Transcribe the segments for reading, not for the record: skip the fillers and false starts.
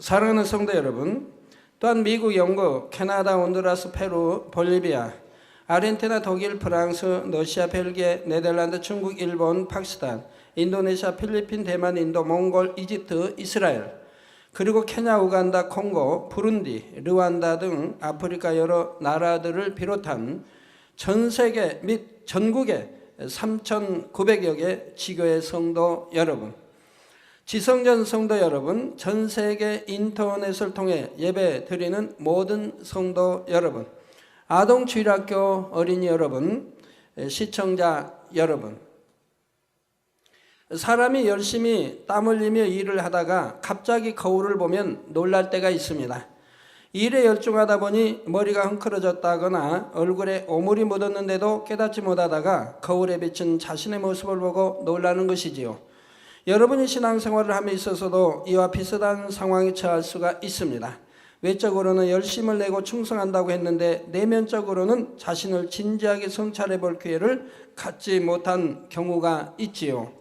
사랑하는 성도 여러분, 또한 미국, 영국, 캐나다, 온두라스, 페루, 볼리비아, 아르헨티나, 독일, 프랑스, 러시아, 벨기에, 네덜란드, 중국, 일본, 파키스탄, 인도네시아, 필리핀, 대만, 인도, 몽골, 이집트, 이스라엘, 그리고 케냐, 우간다, 콩고, 부룬디, 르완다 등 아프리카 여러 나라들을 비롯한 전 세계 및 전국의 3,900여 개 지교의 성도 여러분, 지성전 성도 여러분, 전 세계 인터넷을 통해 예배 드리는 모든 성도 여러분, 아동주일학교 어린이 여러분, 시청자 여러분, 사람이 열심히 땀 흘리며 일을 하다가 갑자기 거울을 보면 놀랄 때가 있습니다. 일에 열중하다 보니 머리가 헝클어졌다거나 얼굴에 오물이 묻었는데도 깨닫지 못하다가 거울에 비친 자신의 모습을 보고 놀라는 것이지요. 여러분이 신앙생활을 함에 있어서도 이와 비슷한 상황에 처할 수가 있습니다. 외적으로는 열심을 내고 충성한다고 했는데 내면적으로는 자신을 진지하게 성찰해 볼 기회를 갖지 못한 경우가 있지요.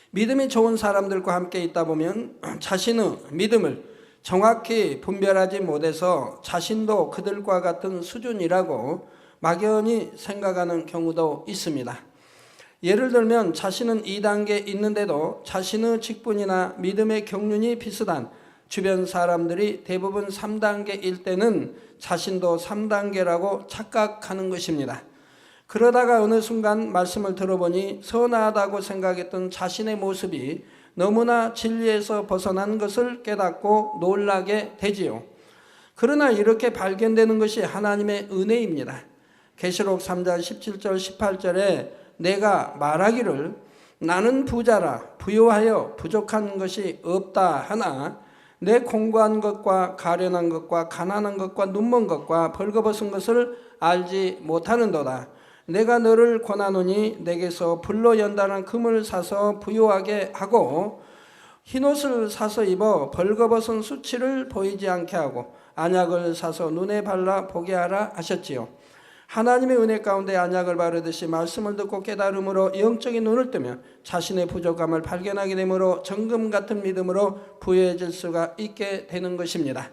믿음이 좋은 사람들과 함께 있다 보면 자신의 믿음을 정확히 분별하지 못해서 자신도 그들과 같은 수준이라고 막연히 생각하는 경우도 있습니다. 예를 들면 자신은 2단계에 있는데도 자신의 직분이나 믿음의 경륜이 비슷한 주변 사람들이 대부분 3단계일 때는 자신도 3단계라고 착각하는 것입니다. 그러다가 어느 순간 말씀을 들어보니 선하다고 생각했던 자신의 모습이 너무나 진리에서 벗어난 것을 깨닫고 놀라게 되지요. 그러나 이렇게 발견되는 것이 하나님의 은혜입니다. 계시록 3장 17절 18절에 내가 말하기를 나는 부자라 부요하여 부족한 것이 없다 하나 내 공고한 것과 가련한 것과 가난한 것과 눈먼 것과 벌거벗은 것을 알지 못하는도다. 내가 너를 권하노니 내게서 불로 연단한 금을 사서 부요하게 하고 흰옷을 사서 입어 벌거벗은 수치를 보이지 않게 하고 안약을 사서 눈에 발라 보게 하라 하셨지요. 하나님의 은혜 가운데 안약을 바르듯이 말씀을 듣고 깨달음으로 영적인 눈을 뜨면 자신의 부족함을 발견하게 되므로 정금 같은 믿음으로 부유해질 수가 있게 되는 것입니다.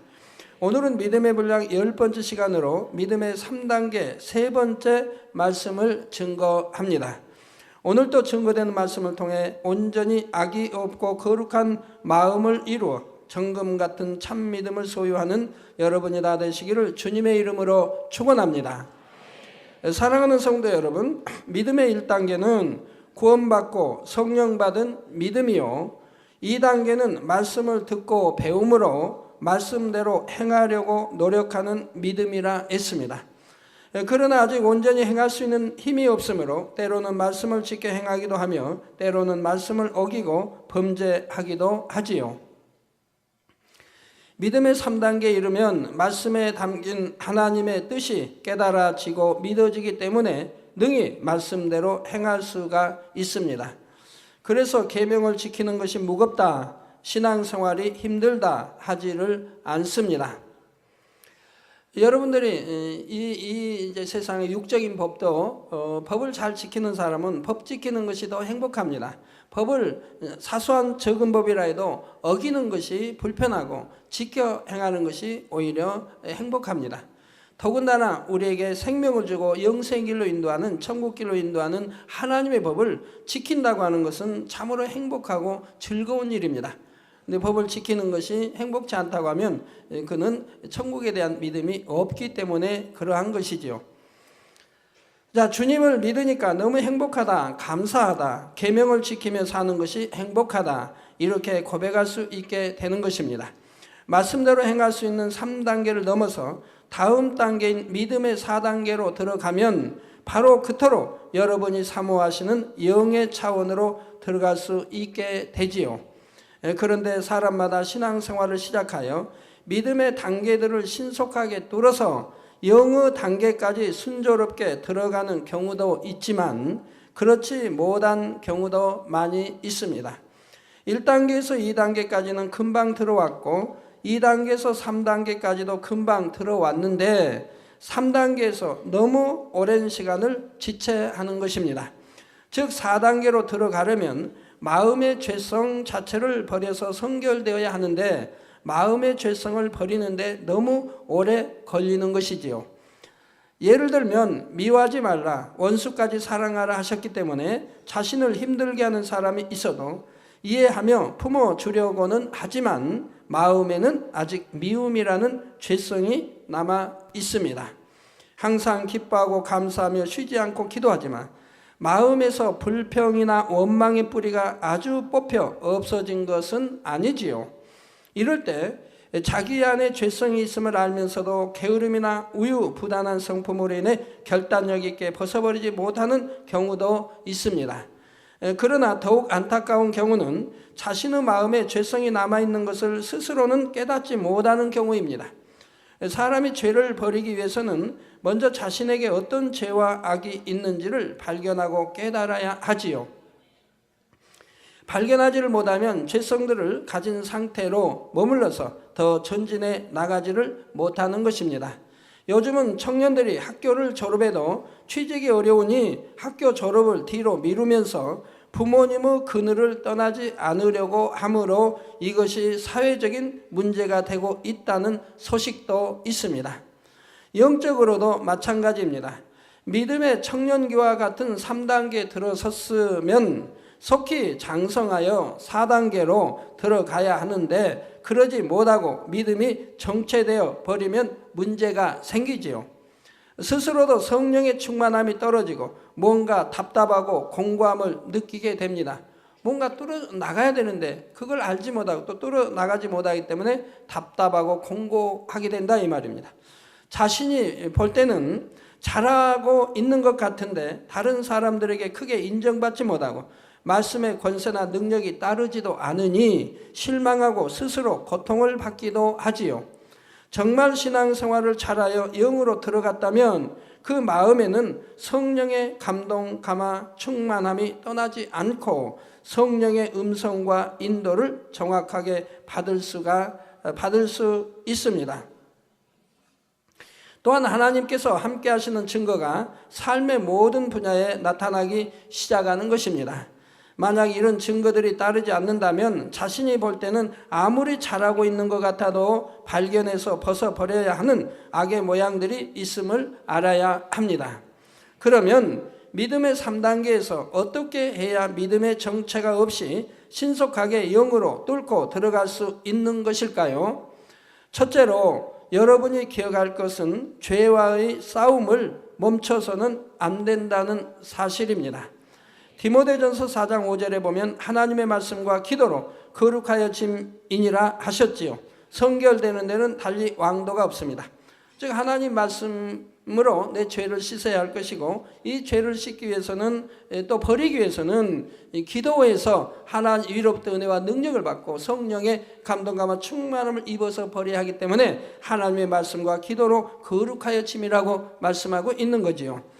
오늘은 믿음의 분량 10번째 시간으로 믿음의 3단계 세 번째 말씀을 증거합니다. 오늘도 증거되는 말씀을 통해 온전히 악이 없고 거룩한 마음을 이루어 정금 같은 참 믿음을 소유하는 여러분이 다 되시기를 주님의 이름으로 축원합니다. 사랑하는 성도 여러분, 믿음의 1단계는 구원받고 성령 받은 믿음이요, 2단계는 말씀을 듣고 배움으로 말씀대로 행하려고 노력하는 믿음이라 했습니다. 그러나 아직 온전히 행할 수 있는 힘이 없으므로 때로는 말씀을 지켜 행하기도 하며 때로는 말씀을 어기고 범죄하기도 하지요. 믿음의 3단계에 이르면 말씀에 담긴 하나님의 뜻이 깨달아지고 믿어지기 때문에 능히 말씀대로 행할 수가 있습니다. 그래서 계명을 지키는 것이 무겁다, 신앙생활이 힘들다 하지를 않습니다. 여러분들이 이제 세상의 육적인 법도 법을 잘 지키는 사람은 법 지키는 것이 더 행복합니다. 법을 사소한 적은 법이라 해도 어기는 것이 불편하고 지켜 행하는 것이 오히려 행복합니다. 더군다나 우리에게 생명을 주고 영생길로 인도하는 천국길로 인도하는 하나님의 법을 지킨다고 하는 것은 참으로 행복하고 즐거운 일입니다. 근데 법을 지키는 것이 행복치 않다고 하면 그는 천국에 대한 믿음이 없기 때문에 그러한 것이지요. 자, 주님을 믿으니까 너무 행복하다, 감사하다, 계명을 지키며 사는 것이 행복하다, 이렇게 고백할 수 있게 되는 것입니다. 말씀대로 행할 수 있는 3단계를 넘어서 다음 단계인 믿음의 4단계로 들어가면 바로 그토록 여러분이 사모하시는 영의 차원으로 들어갈 수 있게 되지요. 그런데 사람마다 신앙생활을 시작하여 믿음의 단계들을 신속하게 뚫어서 영의 단계까지 순조롭게 들어가는 경우도 있지만 그렇지 못한 경우도 많이 있습니다. 1단계에서 2단계까지는 금방 들어왔고 2단계에서 3단계까지도 금방 들어왔는데 3단계에서 너무 오랜 시간을 지체하는 것입니다. 즉 4단계로 들어가려면 마음의 죄성 자체를 버려서 성결되어야 하는데 마음의 죄성을 버리는데 너무 오래 걸리는 것이지요. 예를 들면 미워하지 말라, 원수까지 사랑하라 하셨기 때문에 자신을 힘들게 하는 사람이 있어도 이해하며 품어주려고는 하지만 마음에는 아직 미움이라는 죄성이 남아 있습니다. 항상 기뻐하고 감사하며 쉬지 않고 기도하지만 마음에서 불평이나 원망의 뿌리가 아주 뽑혀 없어진 것은 아니지요. 이럴 때 자기 안에 죄성이 있음을 알면서도 게으름이나 우유부단한 성품으로 인해 결단력 있게 벗어버리지 못하는 경우도 있습니다. 그러나 더욱 안타까운 경우는 자신의 마음에 죄성이 남아있는 것을 스스로는 깨닫지 못하는 경우입니다. 사람이 죄를 버리기 위해서는 먼저 자신에게 어떤 죄와 악이 있는지를 발견하고 깨달아야 하지요. 발견하지를 못하면 죄성들을 가진 상태로 머물러서 더 전진해 나가지를 못하는 것입니다. 요즘은 청년들이 학교를 졸업해도 취직이 어려우니 학교 졸업을 뒤로 미루면서 부모님의 그늘을 떠나지 않으려고 하므로 이것이 사회적인 문제가 되고 있다는 소식도 있습니다. 영적으로도 마찬가지입니다. 믿음의 청년기와 같은 3단계에 들어섰으면 속히 장성하여 4단계로 들어가야 하는데 그러지 못하고 믿음이 정체되어 버리면 문제가 생기지요. 스스로도 성령의 충만함이 떨어지고 뭔가 답답하고 공고함을 느끼게 됩니다. 뭔가 뚫어 나가야 되는데 그걸 알지 못하고 또 뚫어 나가지 못하기 때문에 답답하고 공고하게 된다 이 말입니다. 자신이 볼 때는 잘하고 있는 것 같은데 다른 사람들에게 크게 인정받지 못하고 말씀의 권세나 능력이 따르지도 않으니 실망하고 스스로 고통을 받기도 하지요. 정말 신앙생활을 잘하여 영으로 들어갔다면 그 마음에는 성령의 감동, 감화, 충만함이 떠나지 않고 성령의 음성과 인도를 정확하게 받을 수 있습니다. 또한 하나님께서 함께 하시는 증거가 삶의 모든 분야에 나타나기 시작하는 것입니다. 만약 이런 증거들이 따르지 않는다면 자신이 볼 때는 아무리 잘하고 있는 것 같아도 발견해서 벗어버려야 하는 악의 모양들이 있음을 알아야 합니다. 그러면 믿음의 3단계에서 어떻게 해야 믿음의 정체가 없이 신속하게 영으로 뚫고 들어갈 수 있는 것일까요? 첫째로 여러분이 기억할 것은 죄와의 싸움을 멈춰서는 안 된다는 사실입니다. 디모데전서 4장 5절에 보면 하나님의 말씀과 기도로 거룩하여 짐이니라 하셨지요. 성결되는 데는 달리 왕도가 없습니다. 즉 하나님 말씀으로 내 죄를 씻어야 할 것이고 이 죄를 씻기 위해서는 또 버리기 위해서는 기도에서 하나님 위로부터 은혜와 능력을 받고 성령의 감동감과 충만함을 입어서 버려야 하기 때문에 하나님의 말씀과 기도로 거룩하여 짐이라고 말씀하고 있는 거지요.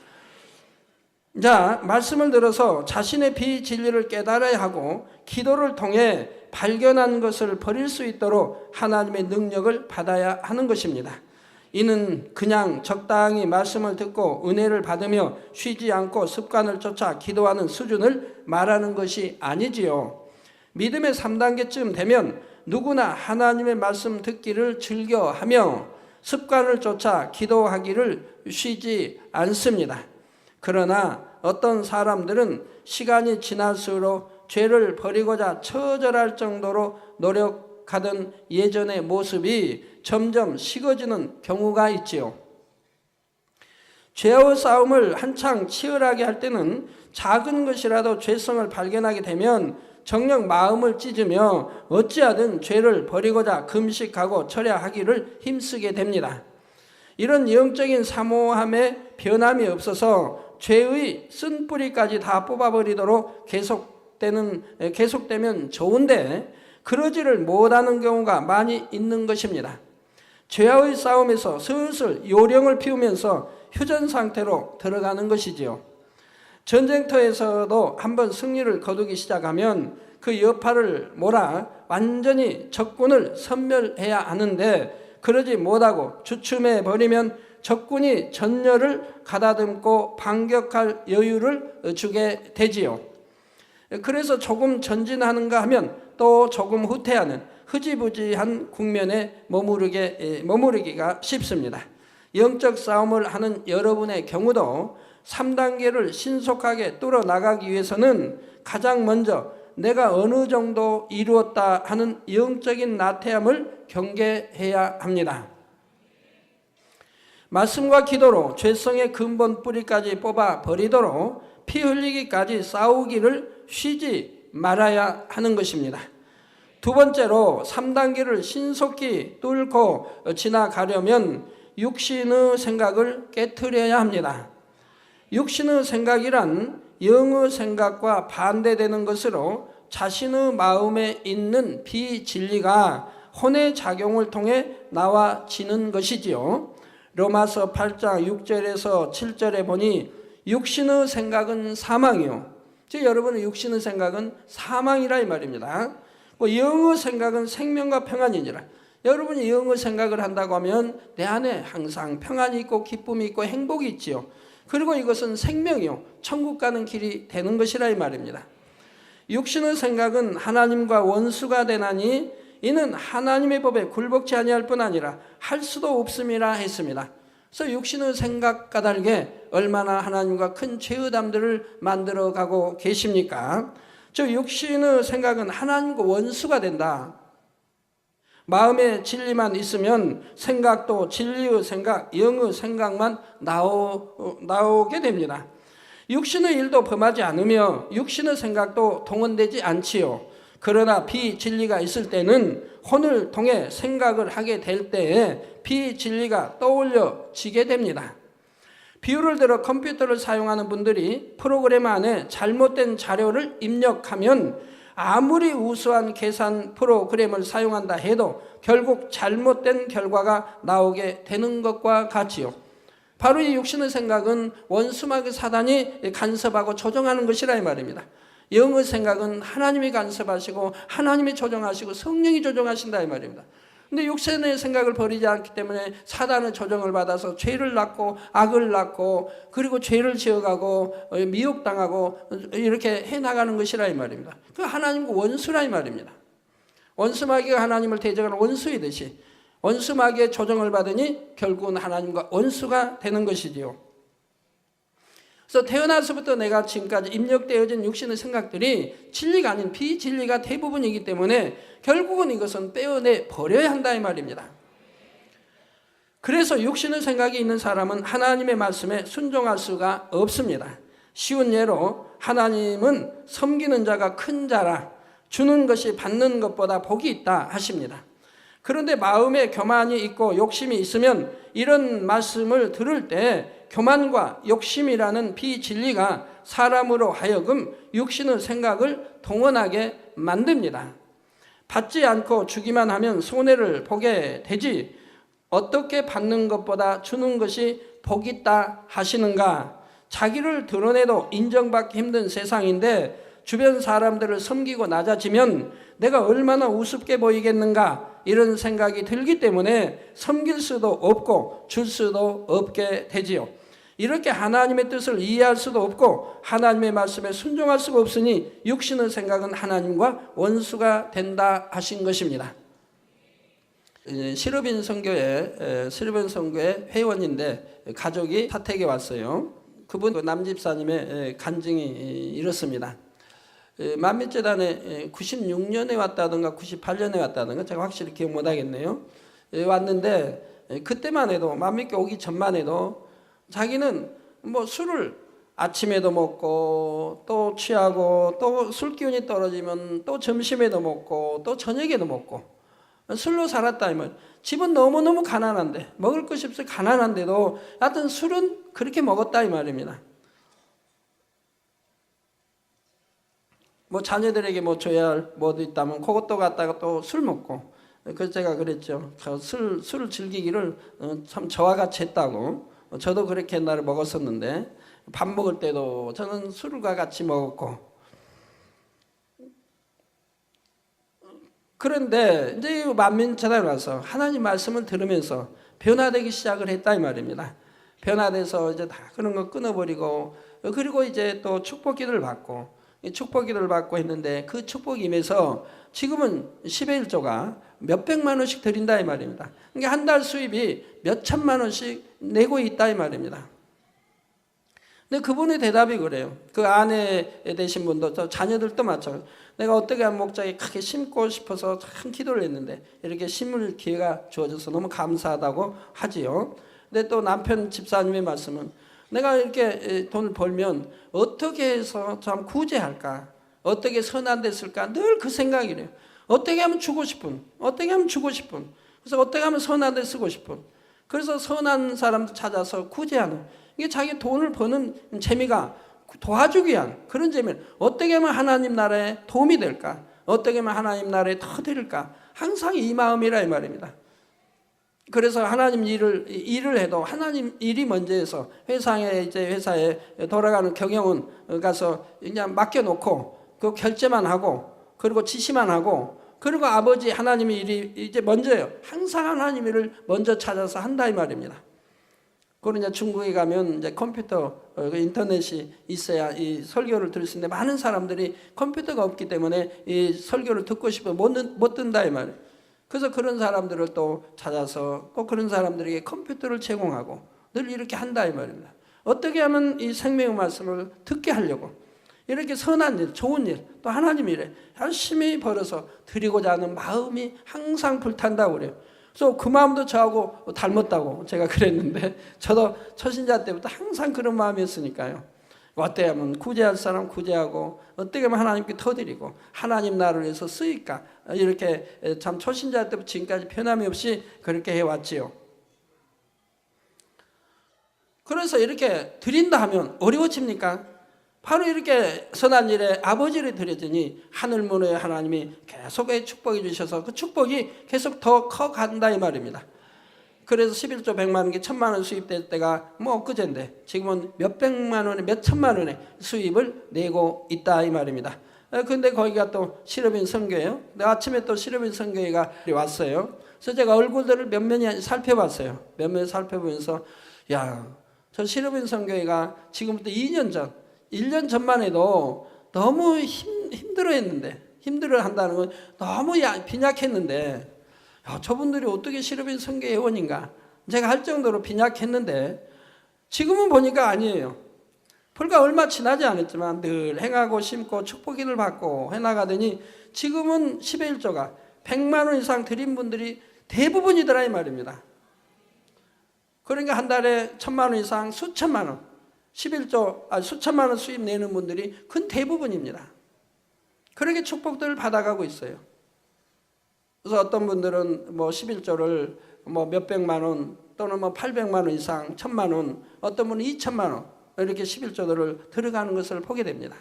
자, 말씀을 들어서 자신의 비진리를 깨달아야 하고 기도를 통해 발견한 것을 버릴 수 있도록 하나님의 능력을 받아야 하는 것입니다. 이는 그냥 적당히 말씀을 듣고 은혜를 받으며 쉬지 않고 습관을 쫓아 기도하는 수준을 말하는 것이 아니지요. 믿음의 3단계쯤 되면 누구나 하나님의 말씀 듣기를 즐겨하며 습관을 쫓아 기도하기를 쉬지 않습니다. 그러나 어떤 사람들은 시간이 지날수록 죄를 버리고자 처절할 정도로 노력하던 예전의 모습이 점점 식어지는 경우가 있지요. 죄와의 싸움을 한창 치열하게 할 때는 작은 것이라도 죄성을 발견하게 되면 정녕 마음을 찢으며 어찌하든 죄를 버리고자 금식하고 철야하기를 힘쓰게 됩니다. 이런 영적인 사모함에 변함이 없어서 죄의 쓴뿌리까지 다 뽑아버리도록 계속되면 좋은데 그러지를 못하는 경우가 많이 있는 것입니다. 죄와의 싸움에서 슬슬 요령을 피우면서 휴전 상태로 들어가는 것이지요. 전쟁터에서도 한번 승리를 거두기 시작하면 그 여파를 몰아 완전히 적군을 섬멸해야 하는데 그러지 못하고 주춤해 버리면 적군이 전열을 가다듬고 반격할 여유를 주게 되지요. 그래서 조금 전진하는가 하면 또 조금 후퇴하는 흐지부지한 국면에 머무르기가 쉽습니다. 영적 싸움을 하는 여러분의 경우도 3단계를 신속하게 뚫어나가기 위해서는 가장 먼저 내가 어느 정도 이루었다 하는 영적인 나태함을 경계해야 합니다. 말씀과 기도로 죄성의 근본 뿌리까지 뽑아 버리도록 피 흘리기까지 싸우기를 쉬지 말아야 하는 것입니다. 두 번째로 3단계를 신속히 뚫고 지나가려면 육신의 생각을 깨트려야 합니다. 육신의 생각이란 영의 생각과 반대되는 것으로 자신의 마음에 있는 비진리가 혼의 작용을 통해 나와지는 것이지요. 로마서 8장 6절에서 7절에 보니 육신의 생각은 사망이요. 즉 여러분의 육신의 생각은 사망이라 이 말입니다. 영의 생각은 생명과 평안이니라. 여러분이 영의 생각을 한다고 하면 내 안에 항상 평안이 있고 기쁨이 있고 행복이 있지요. 그리고 이것은 생명이요, 천국 가는 길이 되는 것이라 이 말입니다. 육신의 생각은 하나님과 원수가 되나니 이는 하나님의 법에 굴복치 아니할 뿐 아니라 할 수도 없음이라 했습니다. 그래서 육신의 생각과 다르게 얼마나 하나님과 큰 죄의담들을 만들어가고 계십니까? 즉 육신의 생각은 하나님과 원수가 된다. 마음에 진리만 있으면 생각도 진리의 생각, 영의 생각만 나오게 됩니다. 육신의 일도 범하지 않으며 육신의 생각도 동원되지 않지요. 그러나 비진리가 있을 때는 혼을 통해 생각을 하게 될 때에 비진리가 떠올려지게 됩니다. 비유를 들어 컴퓨터를 사용하는 분들이 프로그램 안에 잘못된 자료를 입력하면 아무리 우수한 계산 프로그램을 사용한다 해도 결국 잘못된 결과가 나오게 되는 것과 같지요. 바로 이 육신의 생각은 원수마귀 사단이 간섭하고 조정하는 것이라 이 말입니다. 영의 생각은 하나님이 간섭하시고 하나님이 조정하시고 성령이 조정하신다 이 말입니다. 근데 육신의 생각을 버리지 않기 때문에 사단의 조정을 받아서 죄를 낳고 악을 낳고 그리고 죄를 지어가고 미혹당하고 이렇게 해나가는 것이라 이 말입니다. 그 하나님과 원수라 이 말입니다. 원수마귀가 하나님을 대적하는 원수이듯이 원수마귀의 조정을 받으니 결국은 하나님과 원수가 되는 것이지요. 그래서 태어나서부터 내가 지금까지 입력되어진 육신의 생각들이 진리가 아닌 비진리가 대부분이기 때문에 결국은 이것은 빼어내 버려야 한다 이 말입니다. 그래서 육신의 생각이 있는 사람은 하나님의 말씀에 순종할 수가 없습니다. 쉬운 예로 하나님은 섬기는 자가 큰 자라 주는 것이 받는 것보다 복이 있다 하십니다. 그런데 마음에 교만이 있고 욕심이 있으면 이런 말씀을 들을 때 교만과 욕심이라는 비진리가 사람으로 하여금 육신의 생각을 동원하게 만듭니다. 받지 않고 주기만 하면 손해를 보게 되지 어떻게 받는 것보다 주는 것이 복이 있다 하시는가? 자기를 드러내도 인정받기 힘든 세상인데 주변 사람들을 섬기고 낮아지면 내가 얼마나 우습게 보이겠는가 이런 생각이 들기 때문에 섬길 수도 없고 줄 수도 없게 되지요. 이렇게 하나님의 뜻을 이해할 수도 없고 하나님의 말씀에 순종할 수가 없으니 육신의 생각은 하나님과 원수가 된다 하신 것입니다. 시르빈 선교회 회원인데 가족이 사택에 왔어요. 그분 남집사님의 간증이 이렇습니다. 만민재단에 96년에 왔다든가 98년에 왔다든가 제가 확실히 기억 못하겠네요. 왔는데 그때만 해도 만민교 오기 전만 해도 자기는 뭐 술을 아침에도 먹고 또 취하고 또 술 기운이 떨어지면 또 점심에도 먹고 또 저녁에도 먹고 술로 살았다 이 말. 집은 너무너무 가난한데 먹을 것이 없어 가난한데도 하여튼 술은 그렇게 먹었다 이 말입니다. 뭐 자녀들에게 뭐 줘야 할 뭐도 있다면 그것도 갖다가 또 술 먹고 그래서 제가 그랬죠. 술을 즐기기를 참 저와 같이 했다고. 저도 그렇게 옛날에 먹었었는데 밥 먹을 때도 저는 술과 같이 먹었고 그런데 이제 만민재단에 와서 하나님 말씀을 들으면서 변화되기 시작을 했다 이 말입니다. 변화돼서 이제 다 그런 거 끊어버리고 그리고 이제 또 축복 기도를 받고 축복기도를 받고 했는데 그 축복이 임해서 지금은 10의 1조가 몇백만 원씩 드린다 이 말입니다. 그러니까 한 달 수입이 몇천만 원씩 내고 있다 이 말입니다. 근데 그분의 대답이 그래요. 그 아내 되신 분도 저 자녀들도 마찬가지로 내가 어떻게 한 목장에 크게 심고 싶어서 참 기도를 했는데 이렇게 심을 기회가 주어져서 너무 감사하다고 하지요. 근데 또 남편 집사님의 말씀은 내가 이렇게 돈을 벌면 어떻게 해서 참 구제할까? 어떻게 선한 됐을까? 늘 그 생각이래요. 어떻게 하면 주고 싶은, 어떻게 하면 주고 싶은, 그래서 어떻게 하면 선한 데 쓰고 싶은, 그래서 선한 사람들 찾아서 구제하는, 이게 자기 돈을 버는 재미가 도와주기 위한 그런 재미를 어떻게 하면 하나님 나라에 도움이 될까? 어떻게 하면 하나님 나라에 더 드릴까? 항상 이 마음이라 이 말입니다. 그래서 하나님 일을 해도 하나님 일이 먼저 해서 회사에 돌아가는 경영은 가서 그냥 맡겨놓고 그 결제만 하고 그리고 지시만 하고 그리고 아버지 하나님의 일이 이제 먼저예요. 항상 하나님 일을 먼저 찾아서 한다 이 말입니다. 그리고 이제 중국에 가면 이제 컴퓨터, 인터넷이 있어야 이 설교를 들을 수 있는데 많은 사람들이 컴퓨터가 없기 때문에 이 설교를 듣고 싶어도 못 듣는다 이 말이에요. 그래서 그런 사람들을 또 찾아서 또 그런 사람들에게 컴퓨터를 제공하고 늘 이렇게 한다 이 말입니다. 어떻게 하면 이 생명의 말씀을 듣게 하려고 이렇게 선한 일, 좋은 일, 또 하나님 일에 열심히 벌어서 드리고자 하는 마음이 항상 불탄다고 그래요. 그래서 그 마음도 저하고 닮았다고 제가 그랬는데 저도 초신자 때부터 항상 그런 마음이었으니까요. 어떻게 하면 구제할 사람 구제하고 어떻게 하면 하나님께 터드리고 하나님 나라를 위해서 쓰일까 이렇게 참 초신자 때부터 지금까지 변함이 없이 그렇게 해왔지요. 그래서 이렇게 드린다 하면 어려워집니까? 바로 이렇게 선한 일에 아버지를 드려주니 하늘문의 하나님이 계속 축복해 주셔서 그 축복이 계속 더 커간다 이 말입니다. 그래서 11조 100만 원에 1000만 원 수입될 때가 뭐 엊그제인데 지금은 몇백만 원에 몇천만 원의 수입을 내고 있다 이 말입니다. 근데 거기가 또 실업인 선교예요. 근데 아침에 또 실업인 선교회가 왔어요. 그래서 제가 얼굴들을 몇몇이 살펴봤어요. 몇몇 살펴보면서 저 실업인 선교회가 지금부터 2년 전 1년 전만 해도 너무 힘들어한다는 건 너무 빈약했는데 저분들이 어떻게 실업인 선교 회원인가 제가 할 정도로 빈약했는데 지금은 보니까 아니에요. 불과 얼마 지나지 않았지만 늘 행하고 심고 축복인을 받고 해나가더니 지금은 10의 1조가 100만 원 이상 드린 분들이 대부분이더라 이 말입니다. 그러니까 한 달에 1000만 원 이상 수천만 원 11조 수천만 원 수입 내는 분들이 큰 대부분입니다. 그렇게 축복들을 받아가고 있어요. 그래서 어떤 분들은 뭐 11조를 뭐 몇백만 원 또는 뭐 800만 원 이상 1000만 원 어떤 분은 2000만 원 이렇게 11조들을 들어가는 것을 보게 됩니다.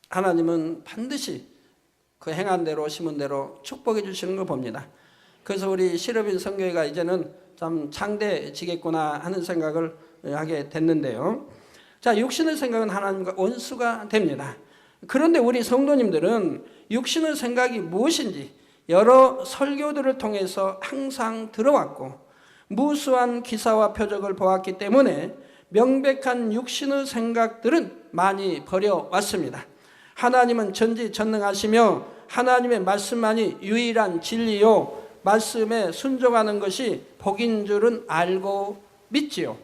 하나님은 반드시 그 행한 대로 심은 대로 축복해 주시는 걸 봅니다. 그래서 우리 실업인 선교회가 이제는 참 장대지겠구나 하는 생각을 하게 됐는데요. 자, 육신의 생각은 하나님과 원수가 됩니다. 그런데 우리 성도님들은 육신의 생각이 무엇인지 여러 설교들을 통해서 항상 들어왔고 무수한 기사와 표적을 보았기 때문에 명백한 육신의 생각들은 많이 버려왔습니다. 하나님은 전지전능하시며 하나님의 말씀만이 유일한 진리요 말씀에 순종하는 것이 복인 줄은 알고 믿지요.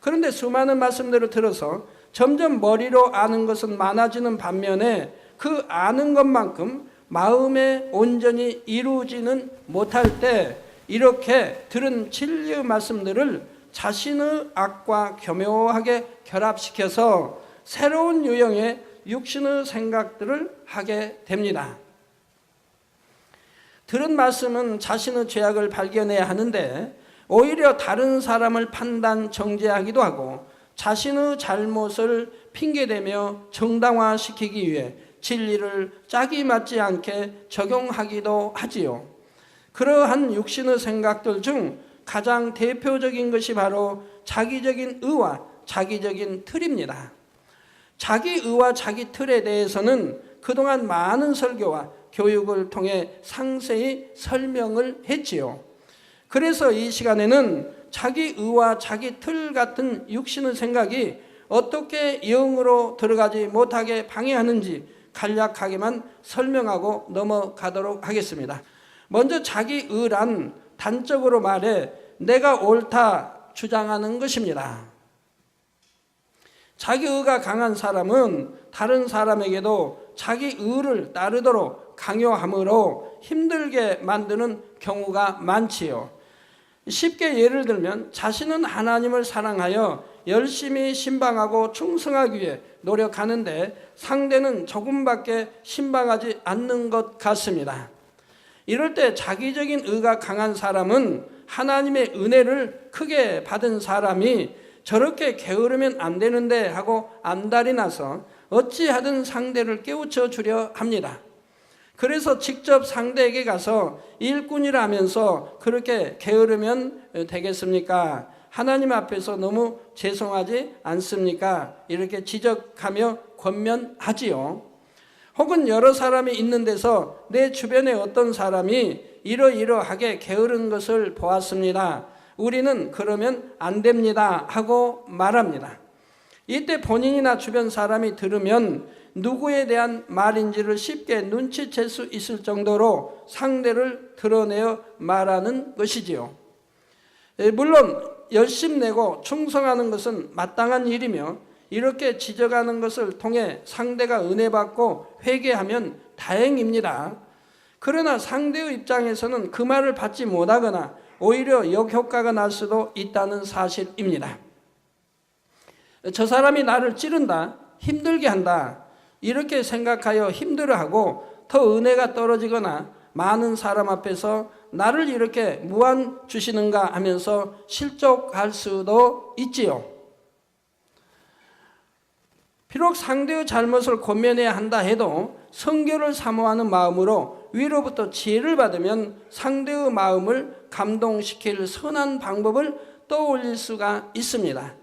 그런데 수많은 말씀들을 들어서 점점 머리로 아는 것은 많아지는 반면에 그 아는 것만큼 마음에 온전히 이루어지는 못할 때 이렇게 들은 진리의 말씀들을 자신의 악과 교묘하게 결합시켜서 새로운 유형의 육신의 생각들을 하게 됩니다. 들은 말씀은 자신의 죄악을 발견해야 하는데 오히려 다른 사람을 판단 정죄하기도 하고 자신의 잘못을 핑계대며 정당화시키기 위해 진리를 짝이 맞지 않게 적용하기도 하지요. 그러한 육신의 생각들 중 가장 대표적인 것이 바로 자기적인 의와 자기적인 틀입니다. 자기 의와 자기 틀에 대해서는 그동안 많은 설교와 교육을 통해 상세히 설명을 했지요. 그래서 이 시간에는 자기 의와 자기 틀 같은 육신의 생각이 어떻게 영으로 들어가지 못하게 방해하는지 간략하게만 설명하고 넘어가도록 하겠습니다. 먼저 자기의란 단적으로 말해 내가 옳다 주장하는 것입니다. 자기의가 강한 사람은 다른 사람에게도 자기의를 따르도록 강요함으로 힘들게 만드는 경우가 많지요. 쉽게 예를 들면 자신은 하나님을 사랑하여 열심히 신방하고 충성하기 위해 노력하는데 상대는 조금밖에 신방하지 않는 것 같습니다. 이럴 때 자기적인 의가 강한 사람은 하나님의 은혜를 크게 받은 사람이 저렇게 게으르면 안 되는데 하고 안달이 나서 어찌하든 상대를 깨우쳐 주려 합니다. 그래서 직접 상대에게 가서 일꾼이라면서 그렇게 게으르면 되겠습니까? 하나님 앞에서 너무 죄송하지 않습니까? 이렇게 지적하며 권면하지요. 혹은 여러 사람이 있는 데서 내 주변에 어떤 사람이 이러이러하게 게으른 것을 보았습니다. 우리는 그러면 안 됩니다 하고 말합니다. 이때 본인이나 주변 사람이 들으면 누구에 대한 말인지를 쉽게 눈치챌 수 있을 정도로 상대를 드러내어 말하는 것이지요. 물론 열심내고 충성하는 것은 마땅한 일이며 이렇게 지적하는 것을 통해 상대가 은혜받고 회개하면 다행입니다. 그러나 상대의 입장에서는 그 말을 받지 못하거나 오히려 역효과가 날 수도 있다는 사실입니다. 저 사람이 나를 찌른다, 힘들게 한다 이렇게 생각하여 힘들어하고 더 은혜가 떨어지거나 많은 사람 앞에서 나를 이렇게 무한 주시는가 하면서 실족할 수도 있지요. 비록 상대의 잘못을 권면해야 한다 해도 성결을 사모하는 마음으로 위로부터 지혜를 받으면 상대의 마음을 감동시킬 선한 방법을 떠올릴 수가 있습니다.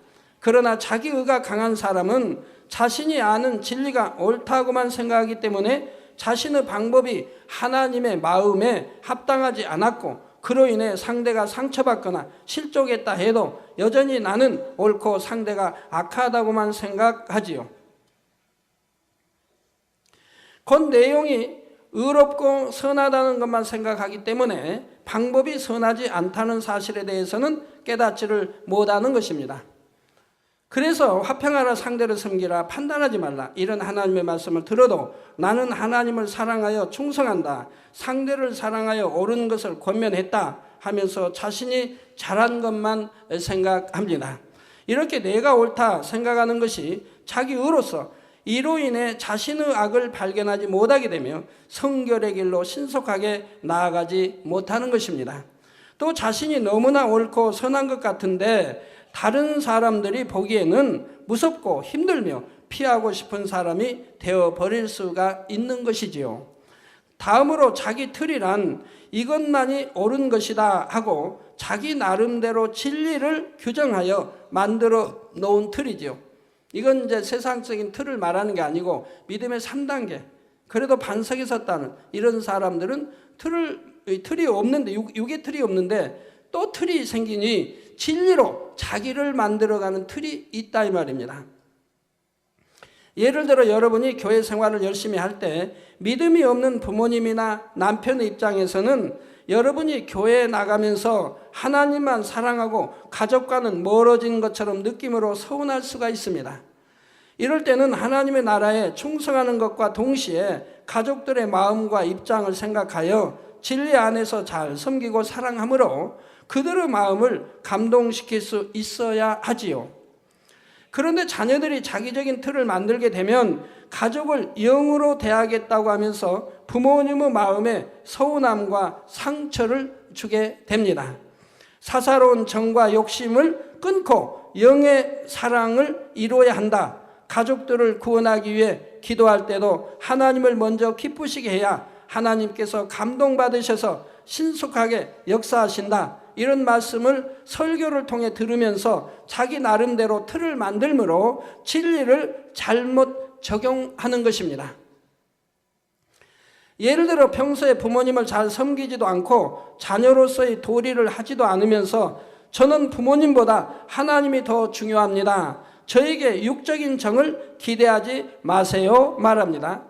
그러나 자기의가 강한 사람은 자신이 아는 진리가 옳다고만 생각하기 때문에 자신의 방법이 하나님의 마음에 합당하지 않았고 그로 인해 상대가 상처받거나 실족했다 해도 여전히 나는 옳고 상대가 악하다고만 생각하지요. 그 내용이 의롭고 선하다는 것만 생각하기 때문에 방법이 선하지 않다는 사실에 대해서는 깨닫지를 못하는 것입니다. 그래서 화평하라 상대를 섬기라 판단하지 말라 이런 하나님의 말씀을 들어도 나는 하나님을 사랑하여 충성한다 상대를 사랑하여 옳은 것을 권면했다 하면서 자신이 잘한 것만 생각합니다. 이렇게 내가 옳다 생각하는 것이 자기 의로서 이로 인해 자신의 악을 발견하지 못하게 되며 성결의 길로 신속하게 나아가지 못하는 것입니다. 또 자신이 너무나 옳고 선한 것 같은데 다른 사람들이 보기에는 무섭고 힘들며 피하고 싶은 사람이 되어버릴 수가 있는 것이지요. 다음으로 자기 틀이란 이것만이 옳은 것이다 하고 자기 나름대로 진리를 규정하여 만들어 놓은 틀이지요. 이건 이제 세상적인 틀을 말하는 게 아니고 믿음의 3단계 그래도 반석에 섰다는 이런 사람들은 틀이 없는데 육의 틀이 없는데 또 틀이 생기니 진리로 자기를 만들어가는 틀이 있다 이 말입니다. 예를 들어 여러분이 교회 생활을 열심히 할 때 믿음이 없는 부모님이나 남편의 입장에서는 여러분이 교회에 나가면서 하나님만 사랑하고 가족과는 멀어진 것처럼 느낌으로 서운할 수가 있습니다. 이럴 때는 하나님의 나라에 충성하는 것과 동시에 가족들의 마음과 입장을 생각하여 진리 안에서 잘 섬기고 사랑함으로 그들의 마음을 감동시킬 수 있어야 하지요. 그런데 자녀들이 자기적인 틀을 만들게 되면 가족을 영으로 대하겠다고 하면서 부모님의 마음에 서운함과 상처를 주게 됩니다. 사사로운 정과 욕심을 끊고 영의 사랑을 이루어야 한다. 가족들을 구원하기 위해 기도할 때도 하나님을 먼저 기쁘시게 해야 하나님께서 감동받으셔서 신속하게 역사하신다. 이런 말씀을 설교를 통해 들으면서 자기 나름대로 틀을 만들므로 진리를 잘못 적용하는 것입니다. 예를 들어 평소에 부모님을 잘 섬기지도 않고 자녀로서의 도리를 하지도 않으면서 저는 부모님보다 하나님이 더 중요합니다. 저에게 육적인 정을 기대하지 마세요 말합니다.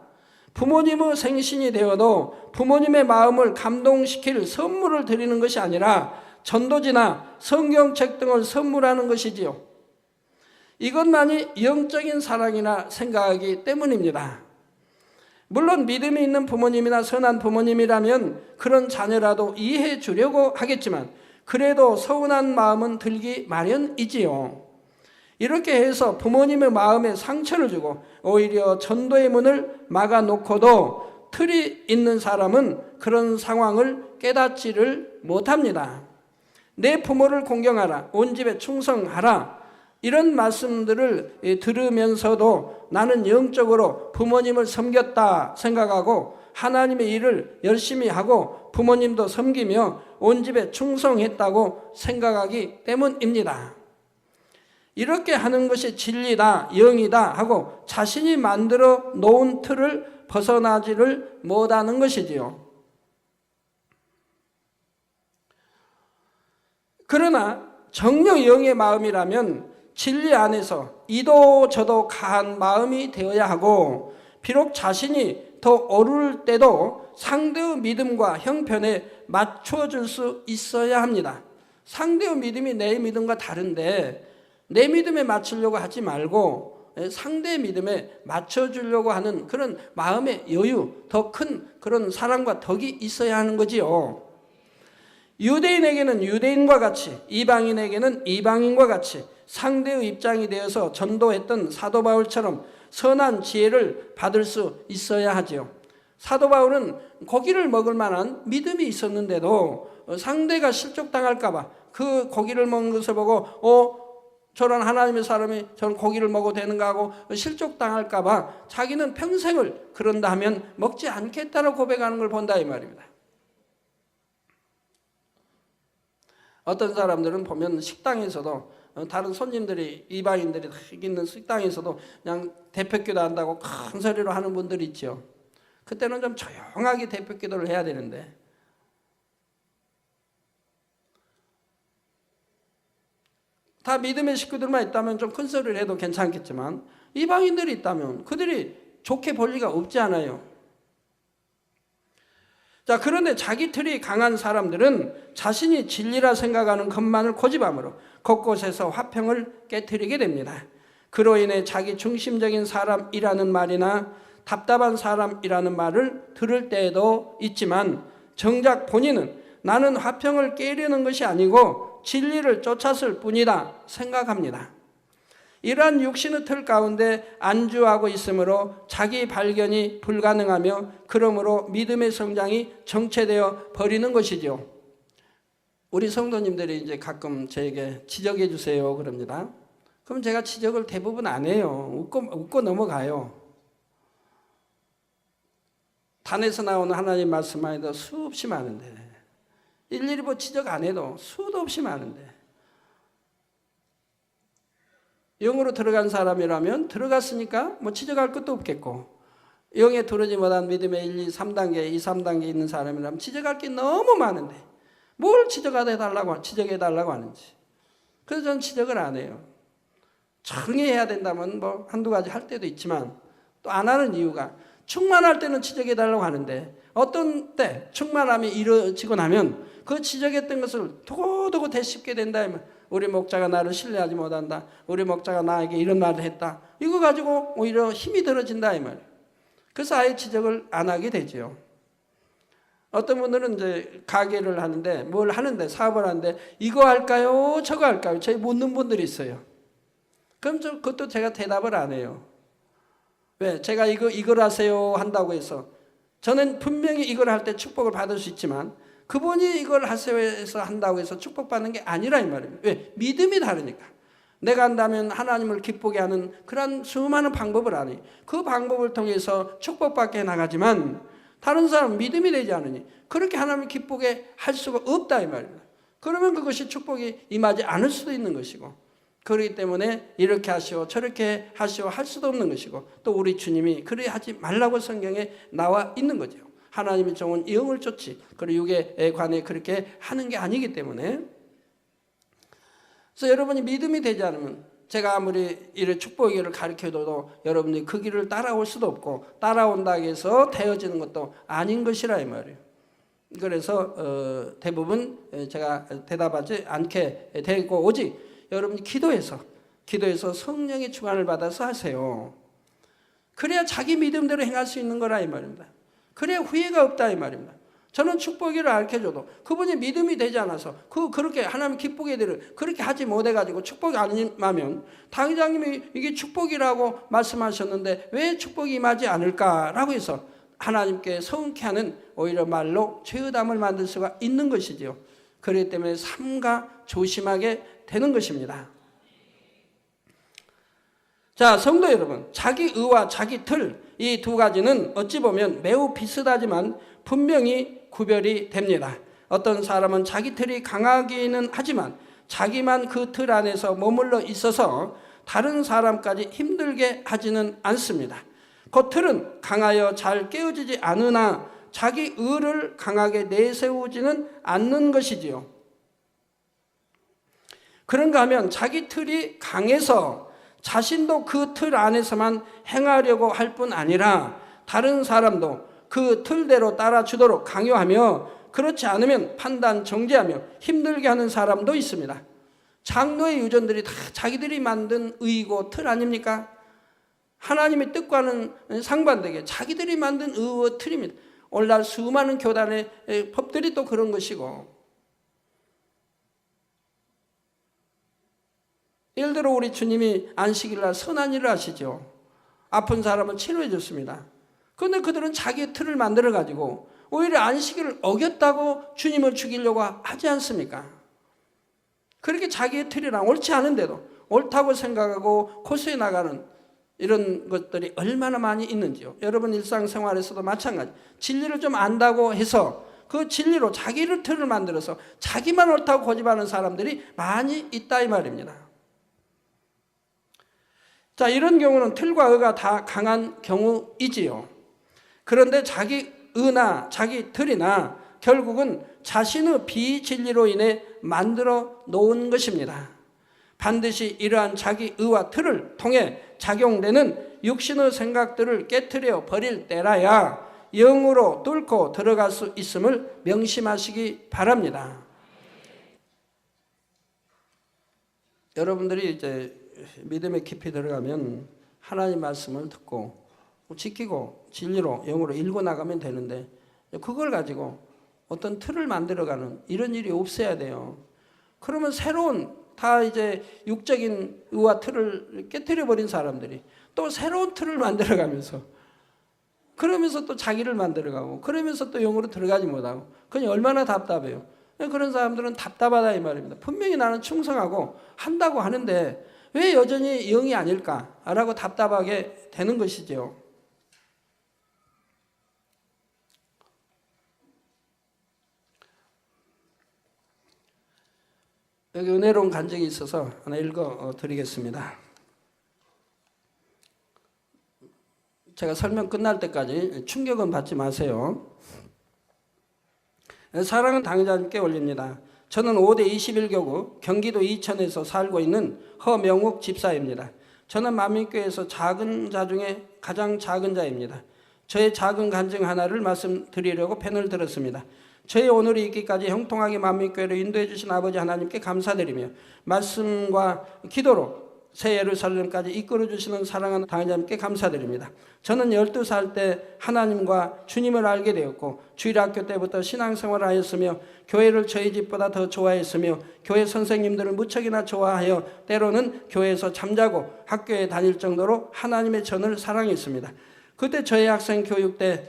부모님의 생신이 되어도 부모님의 마음을 감동시킬 선물을 드리는 것이 아니라 전도지나 성경책 등을 선물하는 것이지요. 이것만이 영적인 사랑이라 생각하기 때문입니다. 물론 믿음이 있는 부모님이나 선한 부모님이라면 그런 자녀라도 이해해 주려고 하겠지만 그래도 서운한 마음은 들기 마련이지요. 이렇게 해서 부모님의 마음에 상처를 주고 오히려 전도의 문을 막아놓고도 틀이 있는 사람은 그런 상황을 깨닫지를 못합니다. 내 부모를 공경하라, 온 집에 충성하라, 이런 말씀들을 들으면서도 나는 영적으로 부모님을 섬겼다 생각하고 하나님의 일을 열심히 하고 부모님도 섬기며 온 집에 충성했다고 생각하기 때문입니다. 이렇게 하는 것이 진리다, 영이다 하고 자신이 만들어 놓은 틀을 벗어나지를 못하는 것이지요. 그러나 정녕 영의 마음이라면 진리 안에서 이도 저도 가한 마음이 되어야 하고 비록 자신이 더 어려울 때도 상대의 믿음과 형편에 맞춰줄 수 있어야 합니다. 상대의 믿음이 내 믿음과 다른데 내 믿음에 맞추려고 하지 말고 상대의 믿음에 맞춰주려고 하는 그런 마음의 여유, 더 큰 그런 사랑과 덕이 있어야 하는 거지요. 유대인에게는 유대인과 같이, 이방인에게는 이방인과 같이 상대의 입장이 되어서 전도했던 사도 바울처럼 선한 지혜를 받을 수 있어야 하지요. 사도 바울은 고기를 먹을 만한 믿음이 있었는데도 상대가 실족당할까 봐 그 고기를 먹는 것을 보고 저런 하나님의 사람이 저런 고기를 먹어도 되는가 하고 실족당할까 봐 자기는 평생을 그런다 하면 먹지 않겠다고 고백하는 걸 본다 이 말입니다. 어떤 사람들은 보면 식당에서도 다른 손님들이 이방인들이 있는 식당에서도 그냥 대표기도 한다고 큰 소리로 하는 분들이 있죠. 그때는 좀 조용하게 대표기도를 해야 되는데 다 믿음의 식구들만 있다면 좀 큰 소리를 해도 괜찮겠지만 이방인들이 있다면 그들이 좋게 볼 리가 없지 않아요. 자, 그런데 자기 틀이 강한 사람들은 자신이 진리라 생각하는 것만을 고집함으로 곳곳에서 화평을 깨트리게 됩니다. 그로 인해 자기 중심적인 사람이라는 말이나 답답한 사람이라는 말을 들을 때도 있지만 정작 본인은 나는 화평을 깨려는 것이 아니고 진리를 쫓았을 뿐이다 생각합니다. 이러한 육신의 틀 가운데 안주하고 있으므로 자기 발견이 불가능하며 그러므로 믿음의 성장이 정체되어 버리는 것이죠. 우리 성도님들이 이제 가끔 저에게 지적해 주세요 그럽니다. 그럼 제가 지적을 대부분 안 해요. 웃고 넘어가요. 단에서 나오는 하나님 말씀만 해도 수없이 많은데 일일이 뭐 지적 안 해도 수도 없이 많은데 영으로 들어간 사람이라면 들어갔으니까 뭐 지적할 것도 없겠고 영에 들어오지 못한 믿음의 1, 2, 3단계, 2, 3단계 있는 사람이라면 지적할 게 너무 많은데 뭘 지적해달라고 하는지. 그래서 저는 지적을 안 해요. 정의해야 된다면 뭐 한두 가지 할 때도 있지만 또 안 하는 이유가 충만할 때는 지적해달라고 하는데 어떤 때 충만함이 이루어지고 나면 그 지적했던 것을 두고두고 되씹게 된다. 우리 목자가 나를 신뢰하지 못한다. 우리 목자가 나에게 이런 말을 했다. 이거 가지고 오히려 힘이 들어진다 이 말이에요. 그래서 아예 지적을 안 하게 되죠. 어떤 분들은 이제 가게를 하는데 뭘 하는데 사업을 하는데 이거 할까요? 저거 할까요? 저희 묻는 분들이 있어요. 그럼 그것도 제가 대답을 안 해요. 왜? 제가 이걸 하세요 한다고 해서 저는 분명히 이걸 할 때 축복을 받을 수 있지만 그분이 이걸 하세요 해서 한다고 해서 축복받는 게 아니라 이 말입니다. 왜? 믿음이 다르니까. 내가 한다면 하나님을 기쁘게 하는 그런 수많은 방법을 아니 그 방법을 통해서 축복받게 나가지만 다른 사람은 믿음이 되지 않으니 그렇게 하나님을 기쁘게 할 수가 없다 이 말입니다. 그러면 그것이 축복이 임하지 않을 수도 있는 것이고 그렇기 때문에 이렇게 하시오 저렇게 하시오 할 수도 없는 것이고 또 우리 주님이 그래 하지 말라고 성경에 나와 있는 거죠. 하나님의 종은 영을 쫓지 그리고 육에 관해 그렇게 하는 게 아니기 때문에 그래서 여러분이 믿음이 되지 않으면 제가 아무리 이런 축복의 길을 가르쳐도 여러분이 그 길을 따라올 수도 없고 따라온다고 해서 되어지는 것도 아닌 것이라 이 말이에요. 그래서 대부분 제가 대답하지 않게 되고 오직 여러분이 기도해서 성령의 주관을 받아서 하세요. 그래야 자기 믿음대로 행할 수 있는 거라 이 말입니다. 그래야 후회가 없다 이 말입니다. 저는 축복이를 가르쳐줘도 그분이 믿음이 되지 않아서 그렇게 하나님 기쁘게 되를 그렇게 하지 못해가지고 축복이 안 임하면 당회장님이 이게 축복이라고 말씀하셨는데 왜 축복이 임하지 않을까라고 해서 하나님께 서운케 하는 오히려 말로 죄의담을 만들 수가 있는 것이지요. 그렇기 때문에 삼가 조심하게 되는 것입니다. 자, 성도 여러분, 자기 의와 자기 틀, 이 두 가지는 어찌 보면 매우 비슷하지만 분명히 구별이 됩니다. 어떤 사람은 자기 틀이 강하기는 하지만 자기만 그 틀 안에서 머물러 있어서 다른 사람까지 힘들게 하지는 않습니다. 그 틀은 강하여 잘 깨어지지 않으나 자기 의를 강하게 내세우지는 않는 것이지요. 그런가 하면 자기 틀이 강해서 자신도 그 틀 안에서만 행하려고 할 뿐 아니라 다른 사람도 그 틀대로 따라주도록 강요하며 그렇지 않으면 판단 정죄하며 힘들게 하는 사람도 있습니다. 장로의 유전들이 다 자기들이 만든 의고 틀 아닙니까? 하나님의 뜻과는 상반되게 자기들이 만든 의와 틀입니다. 오늘날 수많은 교단의 법들이 또 그런 것이고, 예를 들어 우리 주님이 안식일날 선한 일을 하시죠. 아픈 사람은 치료해 줬습니다. 그런데 그들은 자기의 틀을 만들어 가지고 오히려 안식일을 어겼다고 주님을 죽이려고 하지 않습니까? 그렇게 자기의 틀이랑 옳지 않은데도 옳다고 생각하고 고수해 나가는 이런 것들이 얼마나 많이 있는지요. 여러분 일상생활에서도 마찬가지. 진리를 좀 안다고 해서 그 진리로 자기를 틀을 만들어서 자기만 옳다고 고집하는 사람들이 많이 있다 이 말입니다. 자, 이런 경우는 틀과 의가 다 강한 경우이지요. 그런데 자기 의나 자기 틀이나 결국은 자신의 비진리로 인해 만들어 놓은 것입니다. 반드시 이러한 자기 의와 틀을 통해 작용되는 육신의 생각들을 깨트려 버릴 때라야 영으로 뚫고 들어갈 수 있음을 명심하시기 바랍니다. 여러분들이 이제 믿음에 깊이 들어가면 하나님 말씀을 듣고 지키고 진리로 영으로 읽어 나가면 되는데 그걸 가지고 어떤 틀을 만들어가는 이런 일이 없어야 돼요. 그러면 새로운 다 이제 육적인 의와 틀을 깨트려 버린 사람들이 또 새로운 틀을 만들어가면서 그러면서 또 자기를 만들어가고 그러면서 또 영으로 들어가지 못하고 그냥 얼마나 답답해요. 그런 사람들은 답답하다 이 말입니다. 분명히 나는 충성하고 한다고 하는데 왜 여전히 영이 아닐까라고 답답하게 되는 것이죠. 여기 은혜로운 간증이 있어서 하나 읽어 드리겠습니다. 제가 설명 끝날 때까지 충격은 받지 마세요. 사랑은 당회자님께 올립니다. 저는 5대 21교구 경기도 이천에서 살고 있는 허명욱 집사입니다. 저는 만민교회에서 작은 자 중에 가장 작은 자입니다. 저의 작은 간증 하나를 말씀드리려고 펜을 들었습니다. 저희 오늘이 있기까지 형통하게 만민교회를 인도해 주신 아버지 하나님께 감사드리며 말씀과 기도로 새 예루살렘까지 이끌어 주시는 사랑하는 당회자님께 감사드립니다. 저는 12살 때 하나님과 주님을 알게 되었고 주일학교 때부터 신앙생활을 하였으며 교회를 저희 집보다 더 좋아했으며 교회 선생님들을 무척이나 좋아하여 때로는 교회에서 잠자고 학교에 다닐 정도로 하나님의 전을 사랑했습니다. 그때 저희 학생 교육 때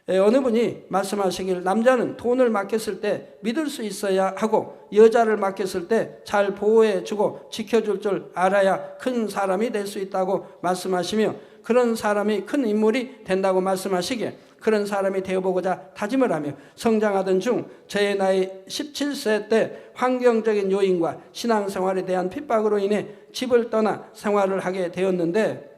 어느 분이 말씀하시길 남자는 돈을 맡겼을 때 믿을 수 있어야 하고 여자를 맡겼을 때 잘 보호해주고 지켜줄 줄 알아야 큰 사람이 될 수 있다고 말씀하시며 그런 사람이 큰 인물이 된다고 말씀하시기에 그런 사람이 되어보고자 다짐을 하며 성장하던 중 저의 나이 17세 때 환경적인 요인과 신앙생활에 대한 핍박으로 인해 집을 떠나 생활을 하게 되었는데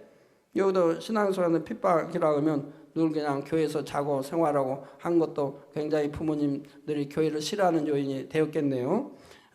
여기도 신앙생활은 핍박이라고 하면 늘 그냥 교회에서 자고 생활하고 한 것도 굉장히 부모님들이 교회를 싫어하는 요인이 되었겠네요.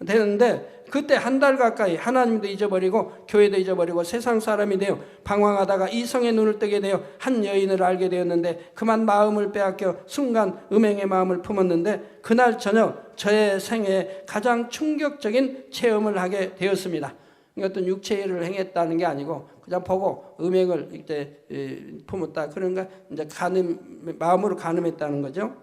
되는데 그때 한 달 가까이 하나님도 잊어버리고 교회도 잊어버리고 세상 사람이 되어 방황하다가 이성의 눈을 뜨게 되어 한 여인을 알게 되었는데 그만 마음을 빼앗겨 순간 음행의 마음을 품었는데 그날 저녁 저의 생애에 가장 충격적인 체험을 하게 되었습니다. 어떤 육체를 행했다는 게 아니고 그냥 보고 음행을 이때 품었다. 그런가 이제 마음으로 간음했다는 거죠.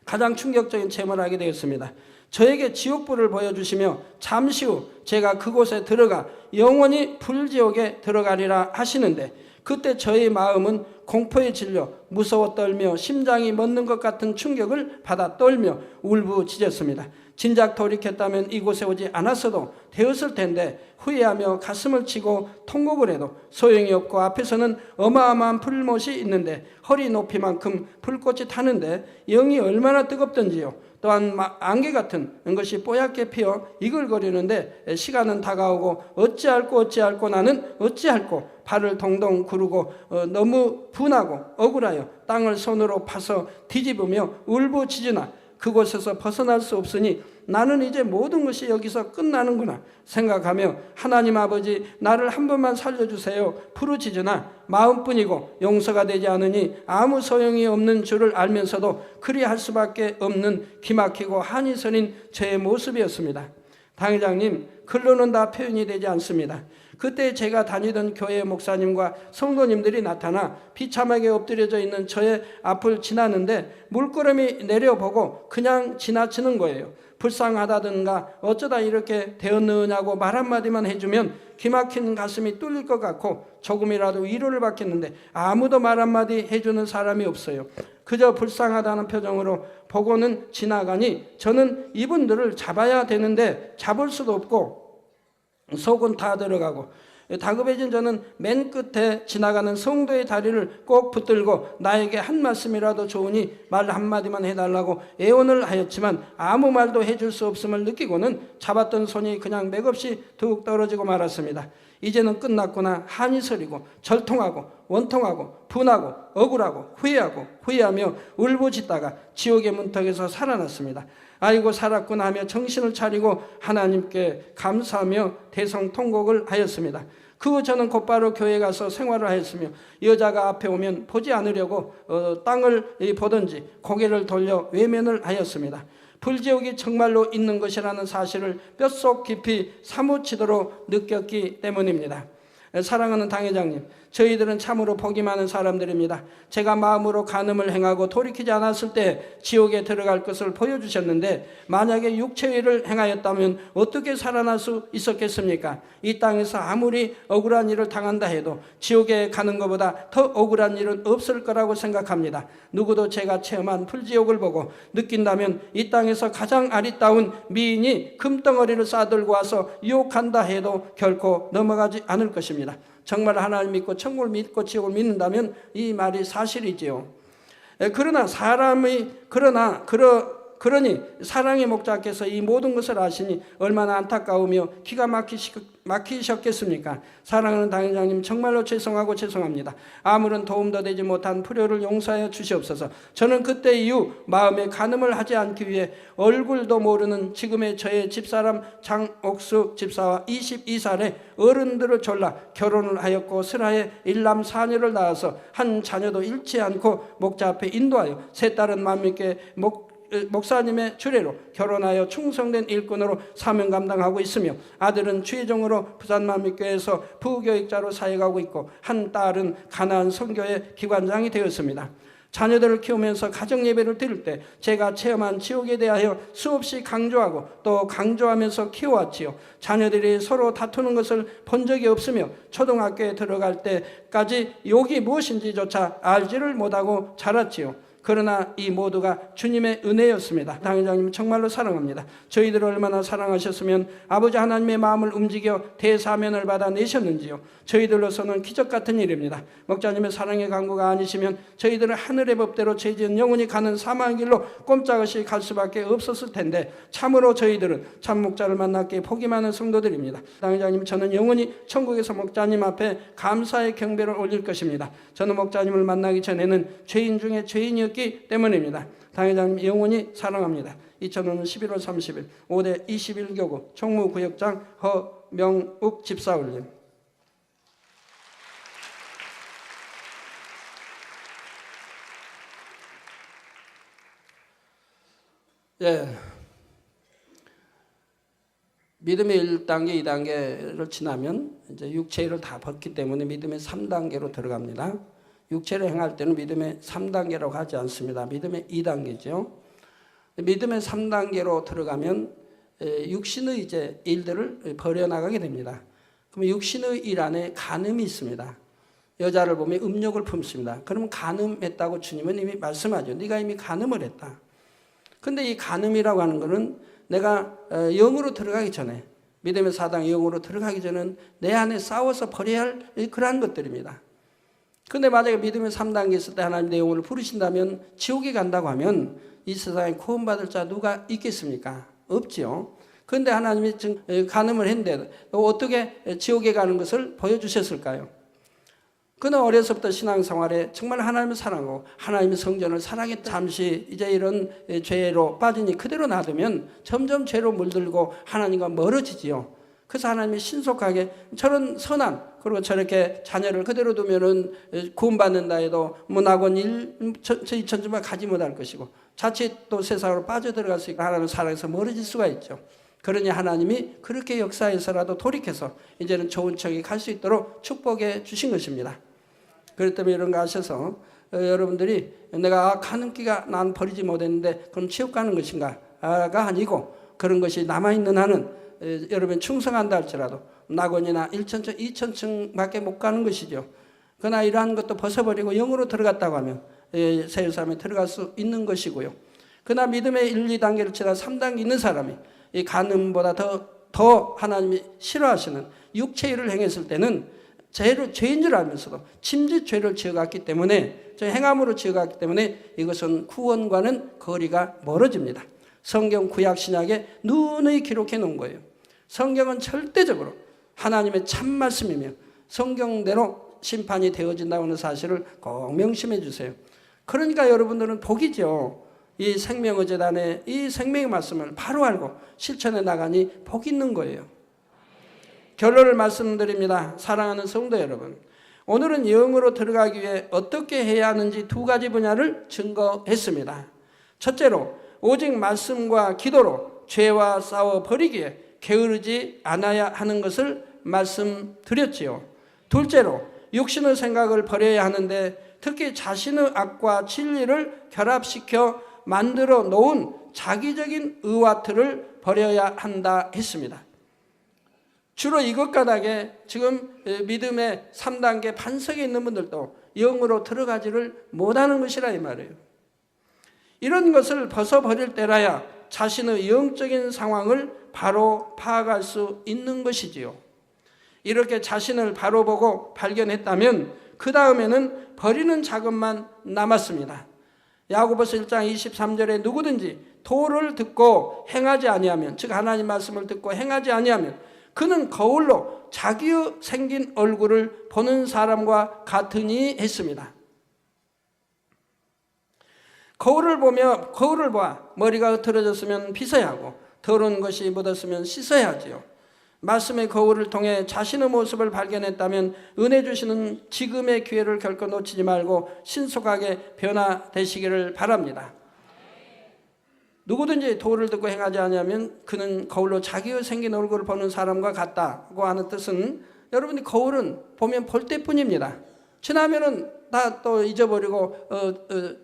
가장 충격적인 체험을 하게 되었습니다. 저에게 지옥불을 보여주시며 잠시 후 제가 그곳에 들어가 영원히 불지옥에 들어가리라 하시는데 그때 저의 마음은 공포에 질려 무서워 떨며 심장이 멎는 것 같은 충격을 받아 떨며 울부짖었습니다. 진작 돌이켰다면 이곳에 오지 않았어도 되었을 텐데 후회하며 가슴을 치고 통곡을 해도 소용이 없고 앞에서는 어마어마한 불못이 있는데 허리 높이만큼 불꽃이 타는데 영이 얼마나 뜨겁던지요. 또한 안개 같은 것이 뽀얗게 피어 이글거리는데 시간은 다가오고 어찌할꼬 나는 어찌할꼬 발을 동동 구르고 너무 분하고 억울하여 땅을 손으로 파서 뒤집으며 울부짖으나 그곳에서 벗어날 수 없으니 나는 이제 모든 것이 여기서 끝나는구나 생각하며 하나님 아버지 나를 한 번만 살려주세요 부르짖으나 마음뿐이고 용서가 되지 않으니 아무 소용이 없는 줄을 알면서도 그리할 수밖에 없는 기막히고 한이 서린 제 모습이었습니다. 당회장님, 글로는 다 표현이 되지 않습니다. 그때 제가 다니던 교회 목사님과 성도님들이 나타나 비참하게 엎드려져 있는 저의 앞을 지나는데 물끄러미 내려보고 그냥 지나치는 거예요. 불쌍하다든가 어쩌다 이렇게 되었느냐고 말 한마디만 해주면 기막힌 가슴이 뚫릴 것 같고 조금이라도 위로를 받겠는데 아무도 말 한마디 해주는 사람이 없어요. 그저 불쌍하다는 표정으로 보고는 지나가니 저는 이분들을 잡아야 되는데 잡을 수도 없고 속은 다 들어가고 다급해진 저는 맨 끝에 지나가는 성도의 다리를 꼭 붙들고 나에게 한 말씀이라도 좋으니 말 한마디만 해달라고 애원을 하였지만 아무 말도 해줄 수 없음을 느끼고는 잡았던 손이 그냥 맥없이 툭 떨어지고 말았습니다. 이제는 끝났구나. 한이 서리고 절통하고 원통하고 분하고 억울하고 후회하며 울부짖다가 지옥의 문턱에서 살아났습니다. 아이고 살았구나 하며 정신을 차리고 하나님께 감사하며 대성통곡을 하였습니다. 그 후 저는 곧바로 교회에 가서 생활을 하였으며 여자가 앞에 오면 보지 않으려고 땅을 보든지 고개를 돌려 외면을 하였습니다. 불지옥이 정말로 있는 것이라는 사실을 뼛속 깊이 사무치도록 느꼈기 때문입니다. 사랑하는 당회장님, 저희들은 참으로 복이 많은 사람들입니다. 제가 마음으로 간음을 행하고 돌이키지 않았을 때 지옥에 들어갈 것을 보여주셨는데 만약에 육체의 일을 행하였다면 어떻게 살아날 수 있었겠습니까? 이 땅에서 아무리 억울한 일을 당한다 해도 지옥에 가는 것보다 더 억울한 일은 없을 거라고 생각합니다. 누구도 제가 체험한 불지옥을 보고 느낀다면 이 땅에서 가장 아리따운 미인이 금덩어리를 싸들고 와서 유혹한다 해도 결코 넘어가지 않을 것입니다. 정말 하나님 믿고 천국을 믿고 지옥을 믿는다면 이 말이 사실이지요. 그러니 사랑의 목자께서 이 모든 것을 아시니 얼마나 안타까우며 기가 막히셨겠습니까? 사랑하는 당회장님, 정말로 죄송합니다. 아무런 도움도 되지 못한 불효를 용서하여 주시옵소서. 저는 그때 이후 마음에 간음을 하지 않기 위해 얼굴도 모르는 지금의 저의 집사람 장옥숙 집사와 22살의 어른들을 졸라 결혼을 하였고 슬하에 일남 사녀를 낳아서 한 자녀도 잃지 않고 목자 앞에 인도하여 세 딸은 마음있게 목사님의 주례로 결혼하여 충성된 일꾼으로 사명 감당하고 있으며 아들은 주의종으로 부산만민교회에서 부교육자로 사역하고 있고 한 딸은 가나안 선교회 기관장이 되었습니다. 자녀들을 키우면서 가정예배를 드릴 때 제가 체험한 지옥에 대하여 수없이 강조하고 또 강조하면서 키워왔지요. 자녀들이 서로 다투는 것을 본 적이 없으며 초등학교에 들어갈 때까지 욕이 무엇인지조차 알지를 못하고 자랐지요. 그러나 이 모두가 주님의 은혜였습니다. 당회장님 정말로 사랑합니다. 저희들을 얼마나 사랑하셨으면 아버지 하나님의 마음을 움직여 대사면을 받아 내셨는지요. 저희들로서는 기적 같은 일입니다. 목자님의 사랑의 강구가 아니시면 저희들은 하늘의 법대로 죄지은 영원히 가는 사망의 길로 꼼짝없이 갈 수밖에 없었을 텐데 참으로 저희들은 참 목자를 만났기에 복이 많은 성도들입니다. 당회장님, 저는 영원히 천국에서 목자님 앞에 감사의 경배를 올릴 것입니다. 저는 목자님을 만나기 전에는 죄인 중에 죄인이었기 때문입니다. 당회장님 영원히 사랑합니다. 2005년 11월 30일 5대 21교구 총무구역장 허명욱 집사 올림. 예. 믿음의 1단계, 2단계를 지나면 이제 육체를 다 벗기 때문에 믿음의 3단계로 들어갑니다. 육체를 행할 때는 믿음의 3단계라고 하지 않습니다. 믿음의 2단계죠. 믿음의 3단계로 들어가면 육신의 이제 일들을 버려나가게 됩니다. 그럼 육신의 일 안에 간음이 있습니다. 여자를 보면 음욕을 품습니다. 그러면 간음했다고 주님은 이미 말씀하죠. 네가 이미 간음을 했다. 근데 이 간음이라고 하는 것은 내가 영으로 들어가기 전에, 믿음의 4단 영으로 들어가기 전에는 내 안에 싸워서 버려야 할 그러한 것들입니다. 근데 만약에 믿음의 3단계 있을 때 하나님 내 영혼을 부르신다면 지옥에 간다고 하면 이 세상에 구원받을 자 누가 있겠습니까? 없지요. 그런데 하나님이 지금 간음을 했는데 어떻게 지옥에 가는 것을 보여주셨을까요? 그는 어려서부터 신앙생활에 정말 하나님을 사랑하고 하나님의 성전을 사랑했다. 잠시 이제 이런 죄로 빠지니 그대로 놔두면 점점 죄로 물들고 하나님과 멀어지지요. 그래서 하나님이 신속하게 저런 선한, 그리고 저렇게 자녀를 그대로 두면은 구원받는다 해도 문학원 1천주만 가지 못할 것이고 자칫 또 세상으로 빠져들어갈 수 있고 하나님을 사랑해서 멀어질 수가 있죠. 그러니 하나님이 그렇게 역사에서라도 돌이켜서 이제는 좋은 척이 갈 수 있도록 축복해 주신 것입니다. 그렇기 때문에 이런 거 하셔서 여러분들이 내가 간음기가 난 버리지 못했는데 그럼 지옥 가는 것인가가 아니고, 그런 것이 남아있는 한은 여러분 충성한다 할지라도 낙원이나 1천층, 2천층밖에 못 가는 것이죠. 그러나 이러한 것도 벗어버리고 영으로 들어갔다고 하면 세율사람에 들어갈 수 있는 것이고요. 그러나 믿음의 1, 2단계를 지나 3단계 있는 사람이 이 간음보다 더 하나님이 싫어하시는 육체 일을 행했을 때는 죄인 줄 알면서도 침짓 죄를 지어갔기 때문에, 행함으로 지어갔기 때문에 이것은 구원과는 거리가 멀어집니다. 성경 구약 신약에 누누이 기록해 놓은 거예요. 성경은 절대적으로 하나님의 참 말씀이며 성경대로 심판이 되어진다고 하는 사실을 꼭 명심해 주세요. 그러니까 여러분들은 복이죠. 이 생명의재단의 이 생명의 말씀을 바로 알고 실천해 나가니 복 있는 거예요. 결론을 말씀드립니다. 사랑하는 성도 여러분, 오늘은 영으로 들어가기 위해 어떻게 해야 하는지 두 가지 분야를 증거했습니다. 첫째로 오직 말씀과 기도로 죄와 싸워 버리기에 게으르지 않아야 하는 것을 말씀드렸지요. 둘째로 육신의 생각을 버려야 하는데 특히 자신의 악과 진리를 결합시켜 만들어 놓은 자기적인 의와트를 버려야 한다 했습니다. 주로 이것 가닥에 지금 믿음의 3단계 반석에 있는 분들도 영으로 들어가지를 못하는 것이라 이 말이에요. 이런 것을 벗어버릴 때라야 자신의 영적인 상황을 바로 파악할 수 있는 것이지요. 이렇게 자신을 바로 보고 발견했다면 그 다음에는 버리는 작업만 남았습니다. 야고보서 1장 23절에 누구든지 도를 듣고 행하지 아니하면, 즉 하나님 말씀을 듣고 행하지 아니하면 그는 거울로 자기의 생긴 얼굴을 보는 사람과 같으니 했습니다. 거울을 보아 머리가 흐트러졌으면 빗어야 하고 더러운 것이 묻었으면 씻어야 하지요. 말씀의 거울을 통해 자신의 모습을 발견했다면 은혜 주시는 지금의 기회를 결코 놓치지 말고 신속하게 변화되시기를 바랍니다. 누구든지 도를 듣고 행하지 않으면 그는 거울로 자기의 생긴 얼굴을 보는 사람과 같다고 하는 뜻은, 여러분이 거울은 보면 볼 때뿐입니다. 지나면은 다 또 잊어버리고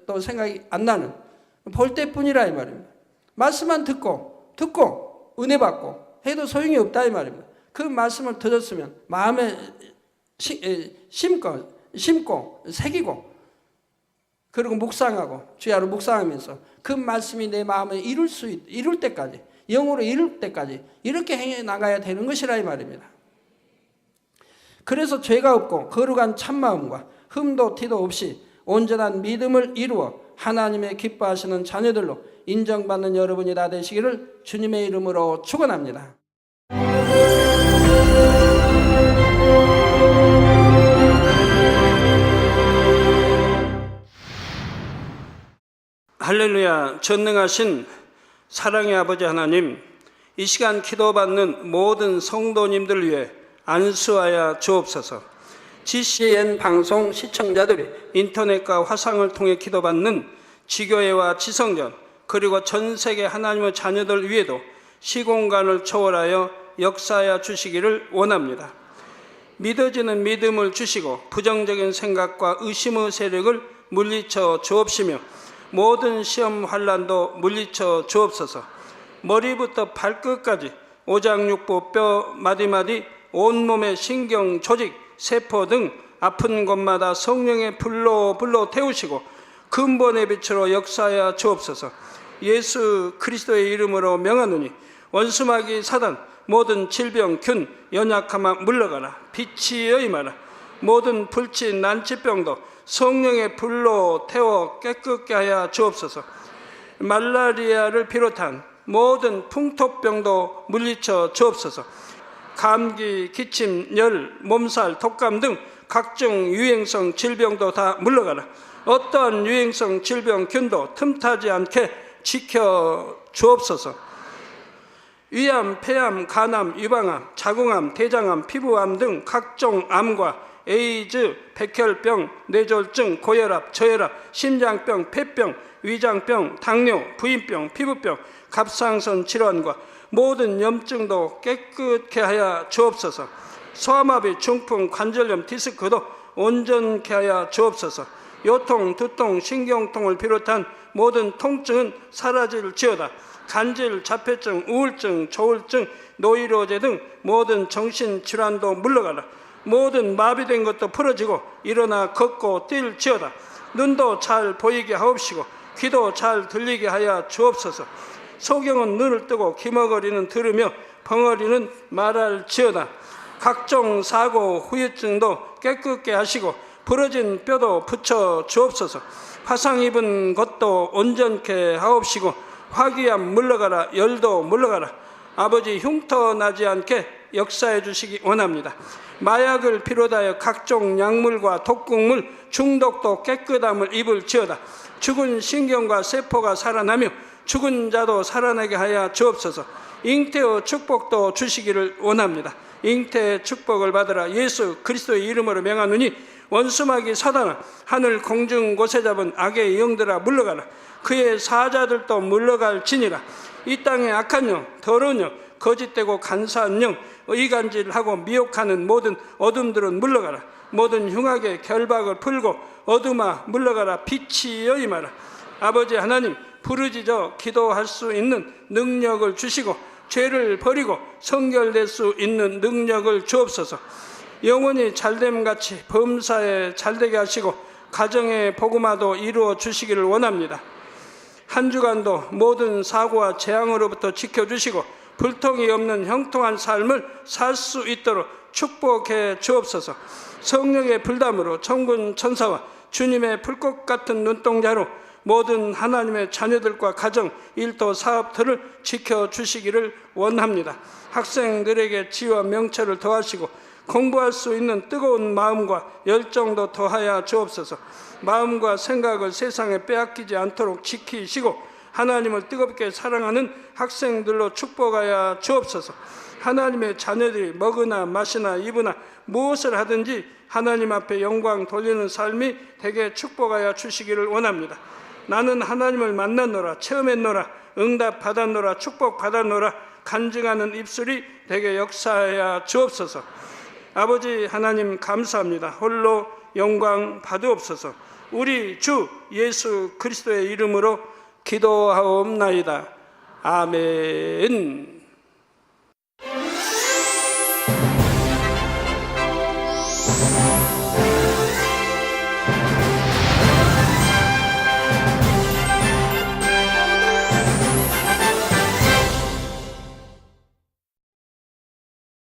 또 생각이 안 나는, 볼 때뿐이라 이 말입니다. 말씀만 듣고 은혜 받고 해도 소용이 없다 이 말입니다. 그 말씀을 들었으면 마음에 심고 새기고 그리고 묵상하고 주야로 묵상하면서 그 말씀이 내 마음에 이룰 때까지, 영으로 이룰 때까지 이렇게 행해 나가야 되는 것이라 이 말입니다. 그래서 죄가 없고 거룩한 참마음과 흠도 티도 없이 온전한 믿음을 이루어 하나님의 기뻐하시는 자녀들로 인정받는 여러분이 다 되시기를 주님의 이름으로 축원합니다. 할렐루야. 전능하신 사랑의 아버지 하나님, 이 시간 기도받는 모든 성도님들을 위해 안수하여 주옵소서. GCN 방송 시청자들이 인터넷과 화상을 통해 기도받는 지교회와 지성전, 그리고 전 세계 하나님의 자녀들 위에도 시공간을 초월하여 역사하여 주시기를 원합니다. 믿어지는 믿음을 주시고 부정적인 생각과 의심의 세력을 물리쳐 주옵시며 모든 시험 환난도 물리쳐 주옵소서. 머리부터 발끝까지 오장육부 뼈 마디마디 온몸의 신경 조직 세포 등 아픈 곳마다 성령의 불로 태우시고 근본의 빛으로 역사하여 주옵소서. 예수 그리스도의 이름으로 명하노니 원수마귀 사단 모든 질병 균 연약함아 물러가라. 빛이여 임하라. 모든 불치 난치병도 성령의 불로 태워 깨끗게 하여 주옵소서. 말라리아를 비롯한 모든 풍토병도 물리쳐 주옵소서. 감기, 기침, 열, 몸살, 독감 등 각종 유행성 질병도 다 물러가라. 어떠한 유행성 질병 균도 틈타지 않게 지켜 주옵소서. 위암, 폐암, 간암, 유방암, 자궁암, 대장암, 피부암 등 각종 암과 에이즈, 백혈병, 뇌졸중, 고혈압, 저혈압, 심장병, 폐병, 위장병, 당뇨, 부인병, 피부병, 갑상선 질환과 모든 염증도 깨끗게 하여 주옵소서. 소아마비, 중풍, 관절염, 디스크도 온전케 하여 주옵소서. 요통, 두통, 신경통을 비롯한 모든 통증은 사라질지어다. 간질, 자폐증, 우울증, 조울증, 노이로제 등 모든 정신질환도 물러가라. 모든 마비된 것도 풀어지고 일어나 걷고 뛸지어다. 눈도 잘 보이게 하옵시고 귀도 잘 들리게 하여 주옵소서. 소경은 눈을 뜨고 기머거리는 들으며 벙어리는 말할지어다. 각종 사고 후유증도 깨끗게 하시고 부러진 뼈도 붙여 주옵소서. 화상 입은 것도 온전케 하옵시고 화기암 물러가라. 열도 물러가라. 아버지 흉터 나지 않게 역사해 주시기 원합니다. 마약을 비롯하여 각종 약물과 독극물 중독도 깨끗함을 입을지어다. 죽은 신경과 세포가 살아나며 죽은 자도 살아나게 하여 주옵소서. 잉태의 축복도 주시기를 원합니다. 잉태의 축복을 받으라. 예수 그리스도의 이름으로 명하노니 원수마귀 사단아 하늘 공중 곳에 잡은 악의 영들아 물러가라. 그의 사자들도 물러갈지니라. 이 땅의 악한 영, 더러운 영, 거짓되고 간사한 영, 의간질하고 미혹하는 모든 어둠들은 물러가라. 모든 흉악의 결박을 풀고 어둠아 물러가라. 빛이여 임하라. 아버지 하나님, 부르짖어 기도할 수 있는 능력을 주시고 죄를 버리고 성결될 수 있는 능력을 주옵소서. 영원히 잘됨같이 범사에 잘되게 하시고 가정의 복음화도 이루어 주시기를 원합니다. 한 주간도 모든 사고와 재앙으로부터 지켜주시고 불통이 없는 형통한 삶을 살 수 있도록 축복해 주옵소서. 성령의 불담으로 천군 천사와 주님의 불꽃 같은 눈동자로 모든 하나님의 자녀들과 가정, 일도, 사업들을 지켜주시기를 원합니다. 학생들에게 지혜와 명철을 더하시고 공부할 수 있는 뜨거운 마음과 열정도 더하여 주옵소서. 마음과 생각을 세상에 빼앗기지 않도록 지키시고 하나님을 뜨겁게 사랑하는 학생들로 축복하여 주옵소서. 하나님의 자녀들이 먹으나 마시나 입으나 무엇을 하든지 하나님 앞에 영광 돌리는 삶이 되게 축복하여 주시기를 원합니다. 나는 하나님을 만났노라, 체험했노라, 응답 받았노라, 축복 받았노라 간증하는 입술이 되게 역사하여 주옵소서. 아버지 하나님 감사합니다. 홀로 영광 받으옵소서. 우리 주 예수 그리스도의 이름으로 기도하옵나이다. 아멘.